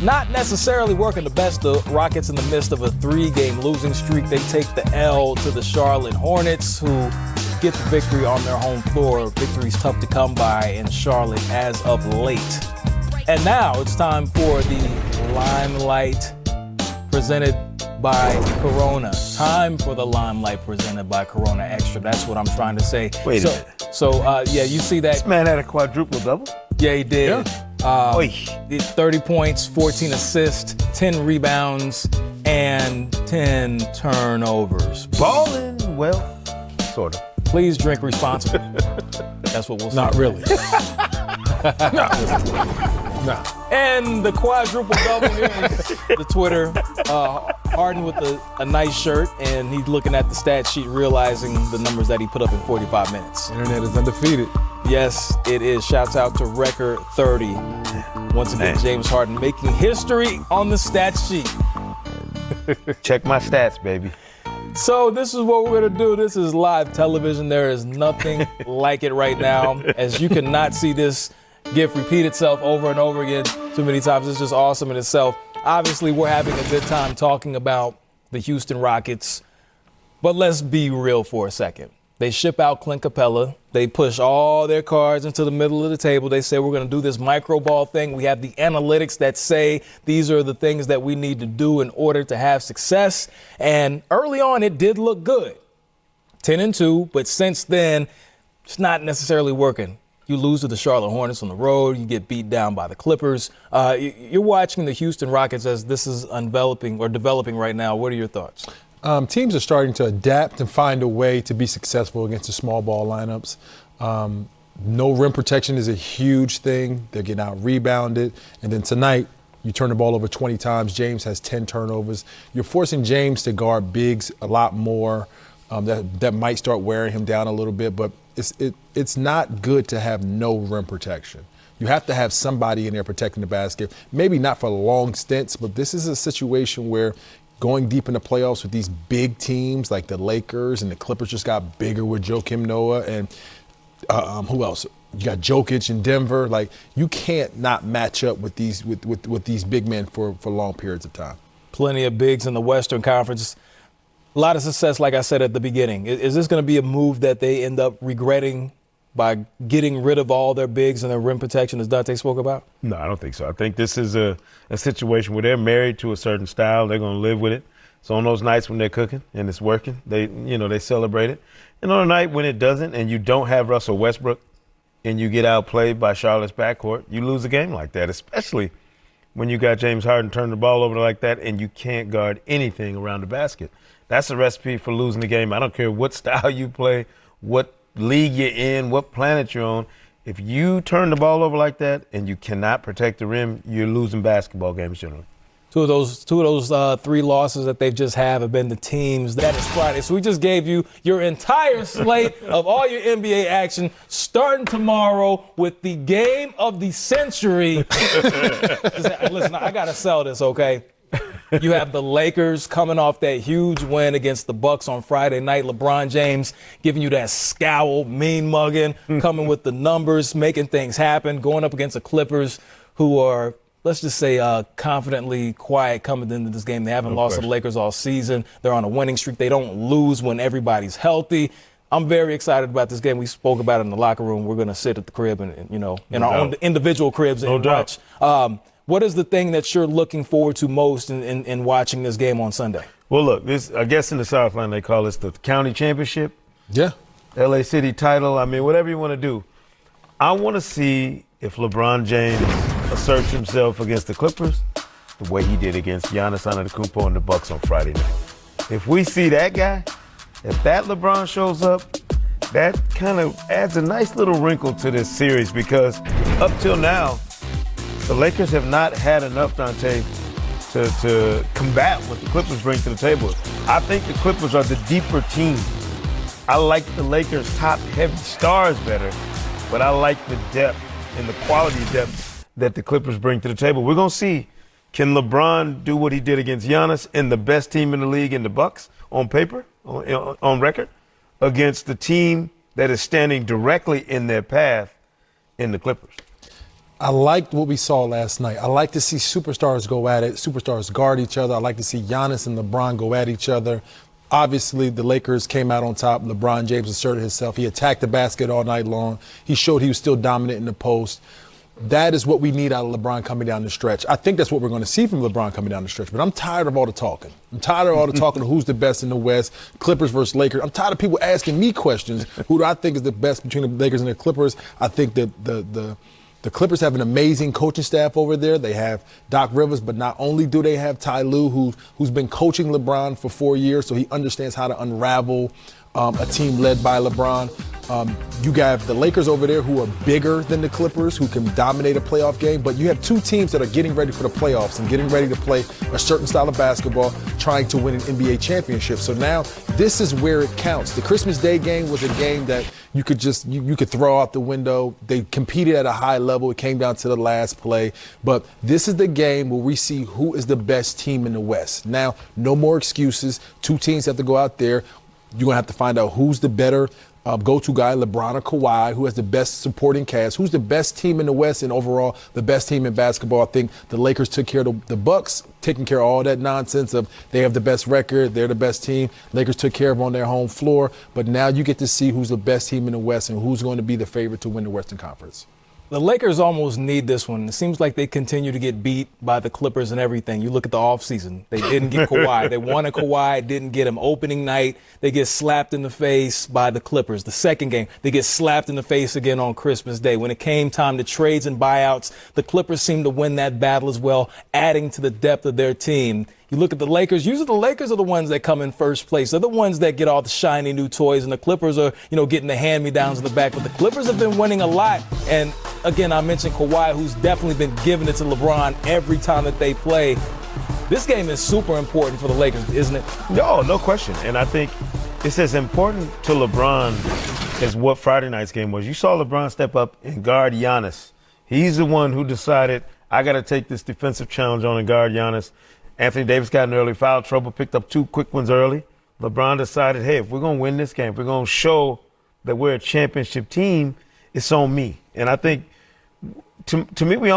not necessarily working the best. The Rockets in the midst of a 3-game losing streak. They take the L to the Charlotte Hornets, who get the victory on their home floor. Victory's tough to come by in Charlotte as of late. And now it's time for the Limelight presented by Corona. Time for the Limelight presented by Corona Extra. That's what I'm trying to say. Wait a minute. Yeah, you see that? This man had a quadruple double? Yeah, he did. Yeah. 30 points, 14 assists, 10 rebounds, and 10 turnovers. Balling, well, sort of. Please drink responsibly. That's what we'll say. Not really. No. And the quadruple double here is the Twitter. Harden with a nice shirt, and he's looking at the stat sheet, realizing the numbers that he put up in 45 minutes. Internet is undefeated. Yes, it is. Shouts out to Record 30. Once again, James Harden making history on the stat sheet. Check my stats, baby. So this is what we're going to do. This is live television. There is nothing like it right now. As you cannot see this GIF repeat itself over and over again too many times. It's just awesome in itself. Obviously, we're having a good time talking about the Houston Rockets. But let's be real for a second. They ship out Clint Capella. They push all their cards into the middle of the table. They say we're going to do this micro ball thing. We have the analytics that say these are the things that we need to do in order to have success. And early on, it did look good. 10-2, but since then, it's not necessarily working. You lose to the Charlotte Hornets on the road. You get beat down by the Clippers. You're watching the Houston Rockets as this is developing right now. What are your thoughts? Teams are starting to adapt and find a way to be successful against the small ball lineups. No rim protection is a huge thing. They're getting out rebounded. And then tonight, you turn the ball over 20 times. James has 10 turnovers. You're forcing James to guard bigs a lot more. That might start wearing him down a little bit, but it's not good to have no rim protection. You have to have somebody in there protecting the basket. Maybe not for long stints, but this is a situation where going deep in the playoffs with these big teams like the Lakers and the Clippers just got bigger with Joakim Noah and who else? You got Jokic in Denver. Like, you can't not match up with these with these big men for long periods of time. Plenty of bigs in the Western Conference. A lot of success, like I said at the beginning. Is this going to be a move that they end up regretting by getting rid of all their bigs and their rim protection, as Dante spoke about? No, I don't think so. I think this is a situation where they're married to a certain style. They're going to live with it. So on those nights when they're cooking and it's working, they celebrate it. And on a night when it doesn't and you don't have Russell Westbrook and you get outplayed by Charlotte's backcourt, you lose a game like that, especially when you got James Harden turn the ball over like that and you can't guard anything around the basket. That's a recipe for losing the game. I don't care what style you play, what league you're in, what planet you're on. If you turn the ball over like that and you cannot protect the rim, you're losing basketball games generally. Two of those 3 losses that they've just have been the teams. That is Friday. So we just gave you your entire slate of all your NBA action, starting tomorrow with the game of the century. Listen, I got to sell this, okay? You have the Lakers coming off that huge win against the Bucks on Friday night. LeBron James giving you that scowl, mean mugging, coming with the numbers, making things happen, going up against the Clippers, who are, let's just say, confidently quiet coming into this game. They haven't lost to the Lakers all season. They're on a winning streak. They don't lose when everybody's healthy. I'm very excited about this game. We spoke about it in the locker room. We're going to sit at the crib and in our own individual cribs and watch. What is the thing that you're looking forward to most in watching this game on Sunday? Well, look, I guess in the Southland they call this the county championship. Yeah. LA City title. I mean, whatever you want to do. I want to see if LeBron James asserts himself against the Clippers the way he did against Giannis Antetokounmpo and the Bucks on Friday night. If we see that guy, if that LeBron shows up, that kind of adds a nice little wrinkle to this series because up till now, the Lakers have not had enough, Dante, to combat what the Clippers bring to the table. I think the Clippers are the deeper team. I like the Lakers' top-heavy stars better, but I like the depth and the quality depth that the Clippers bring to the table. We're going to see, can LeBron do what he did against Giannis and the best team in the league in the Bucks on paper, on record, against the team that is standing directly in their path in the Clippers? I liked what we saw last night. I like to see superstars go at it, superstars guard each other. I like to see Giannis and LeBron go at each other. Obviously, the Lakers came out on top. LeBron James asserted himself. He attacked the basket all night long. He showed he was still dominant in the post. That is what we need out of LeBron coming down the stretch. I think that's what we're going to see from LeBron coming down the stretch. But I'm tired of all the talking. I'm tired of all the talking of who's the best in the West, Clippers versus Lakers. I'm tired of people asking me questions. Who do I think is the best between the Lakers and the Clippers? I think that the Clippers have an amazing coaching staff over there. They have Doc Rivers, but not only do they have Ty Lue, who's been coaching LeBron for 4 years, so he understands how to unravel a team led by LeBron. You have the Lakers over there who are bigger than the Clippers, who can dominate a playoff game, but you have two teams that are getting ready for the playoffs and getting ready to play a certain style of basketball, trying to win an NBA championship. So now this is where it counts. The Christmas Day game was a game that you could just you could throw out the window. They competed at a high level. It came down to the last play. But this is the game where we see who is the best team in the West. Now, no more excuses. Two teams have to go out there. You're going to have to find out who's the better go-to guy, LeBron or Kawhi, who has the best supporting cast, who's the best team in the West and overall the best team in basketball. I think the Lakers took care of the Bucks, taking care of all that nonsense of they have the best record, they're the best team. Lakers took care of them on their home floor. But now you get to see who's the best team in the West and who's going to be the favorite to win the Western Conference. The Lakers almost need this one. It seems like they continue to get beat by the Clippers and everything. You look at the offseason. They didn't get Kawhi. They wanted Kawhi, didn't get him. Opening night, they get slapped in the face by the Clippers. The second game, they get slapped in the face again on Christmas Day. When it came time to trades and buyouts, the Clippers seemed to win that battle as well, adding to the depth of their team. You look at the Lakers, usually the Lakers are the ones that come in first place. They're the ones that get all the shiny new toys, and the Clippers are, getting the hand-me-downs in the back. But the Clippers have been winning a lot. And again, I mentioned Kawhi, who's definitely been giving it to LeBron every time that they play. This game is super important for the Lakers, isn't it? No question. And I think it's as important to LeBron as what Friday night's game was. You saw LeBron step up and guard Giannis. He's the one who decided, I got to take this defensive challenge on and guard Giannis. Anthony Davis got in early foul trouble, picked up 2 quick ones early. LeBron decided, hey, if we're going to win this game, if we're going to show that we're a championship team, it's on me. And I think, to me, we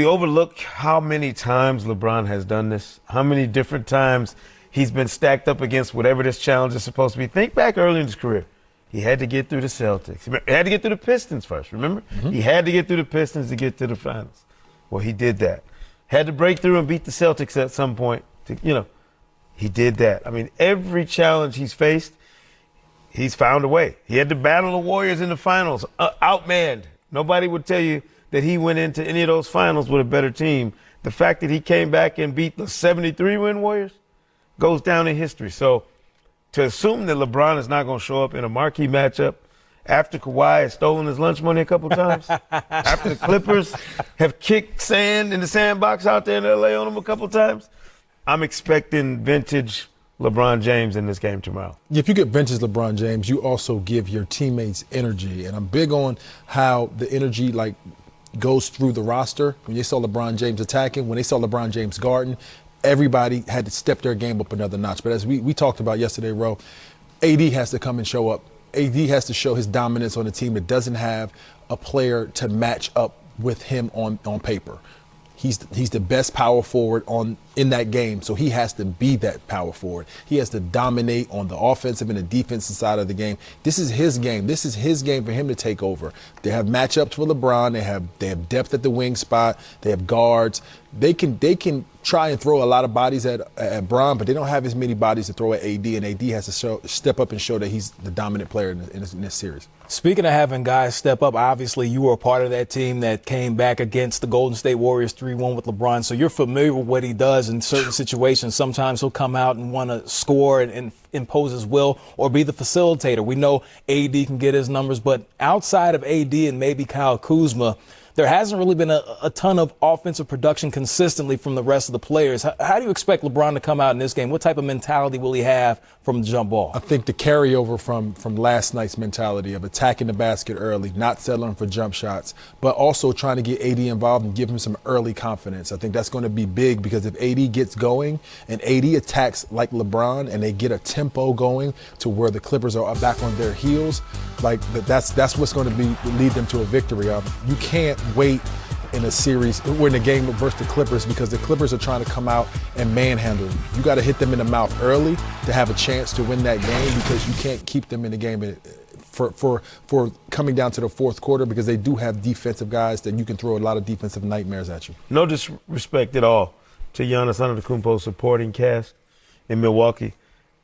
overlook how many times LeBron has done this, how many different times he's been stacked up against whatever this challenge is supposed to be. Think back early in his career. He had to get through the Celtics. He had to get through the Pistons first, remember? Mm-hmm. He had to get through the Pistons to get to the finals. Well, he did that. Had to break through and beat the Celtics at some point. He did that. I mean, every challenge he's faced, he's found a way. He had to battle the Warriors in the finals, outmanned. Nobody would tell you that he went into any of those finals with a better team. The fact that he came back and beat the 73-win Warriors goes down in history. So to assume that LeBron is not going to show up in a marquee matchup after Kawhi has stolen his lunch money a couple times, after the Clippers have kicked sand in the sandbox out there in L.A. on him a couple times, I'm expecting vintage LeBron James in this game tomorrow. If you get vintage LeBron James, you also give your teammates energy. And I'm big on how the energy goes through the roster. When they saw LeBron James attacking, when they saw LeBron James guarding, everybody had to step their game up another notch. But as we talked about yesterday, Ro, AD has to come and show up. AD has to show his dominance on a team that doesn't have a player to match up with him on paper. He's the best power forward in that game, so he has to be that power forward. He has to dominate on the offensive and the defensive side of the game. This is his game. This is his game for him to take over. They have matchups for LeBron. They have depth at the wing spot. They have guards. They can try and throw a lot of bodies at Bron, but they don't have as many bodies to throw at AD, and AD has to step up and show that he's the dominant player in this series. Speaking of having guys step up, obviously you were a part of that team that came back against the Golden State Warriors 3-1 with LeBron, so you're familiar with what he does in certain situations. Sometimes he'll come out and want to score and impose his will or be the facilitator. We know AD can get his numbers, but outside of AD and maybe Kyle Kuzma, there hasn't really been a ton of offensive production consistently from the rest of the players. How do you expect LeBron to come out in this game? What type of mentality will he have from the jump ball? I think the carryover from last night's mentality of attacking the basket early, not settling for jump shots, but also trying to get AD involved and give him some early confidence. I think that's going to be big because if AD gets going and AD attacks like LeBron and they get a tempo going to where the Clippers are back on their heels, like that's what's going to lead them to a victory. You can't wait in a series, we're in a game versus the Clippers because the Clippers are trying to come out and manhandle you. You got to hit them in the mouth early to have a chance to win that game because you can't keep them in the game for coming down to the fourth quarter because they do have defensive guys that you can throw a lot of defensive nightmares at you. No disrespect at all to Giannis Antetokounmpo's supporting cast in Milwaukee,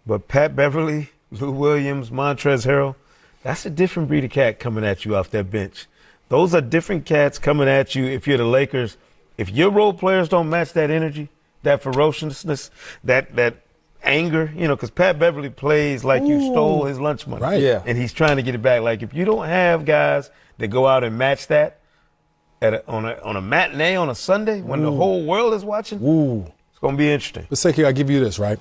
but Pat Beverly, Lou Williams, Montrezl Harrell, that's a different breed of cat coming at you off that bench. Those are different cats coming at you if you're the Lakers. If your role players don't match that energy, that ferociousness, that anger, because Pat Beverly plays like you stole his lunch money. Right. Yeah. And he's trying to get it back. Like if you don't have guys that go out and match that on a matinee on a Sunday when the whole world is watching, it's going to be interesting. But Sekou, I'll give you this, right?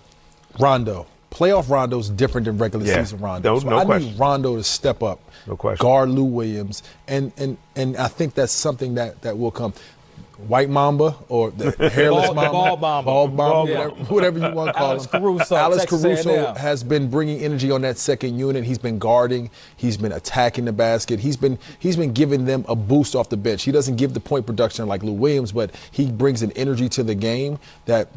Rondo. Playoff Rondo's different than regular season Rondo. No I question. need Rondo to step up, No question. guard Lou Williams, and I think that's something that will come. White Mamba or the hairless Mamba, Bald Mamba. whatever you want to call Alex him. Caruso, Alex Texas Caruso A&M. has been bringing energy on that second unit. He's been guarding. He's been attacking the basket. He's been giving them a boost off the bench. He doesn't give the point production like Lou Williams, but he brings an energy to the game that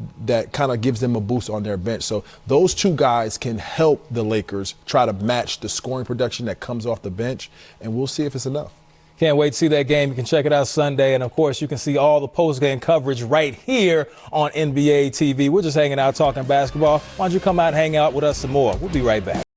kind of gives them a boost on their bench. So those two guys can help the Lakers try to match the scoring production that comes off the bench, and we'll see if it's enough. Can't wait to see that game. You can check it out Sunday. And, of course, you can see all the post-game coverage right here on NBA TV. We're just hanging out talking basketball. Why don't you come out and hang out with us some more? We'll be right back.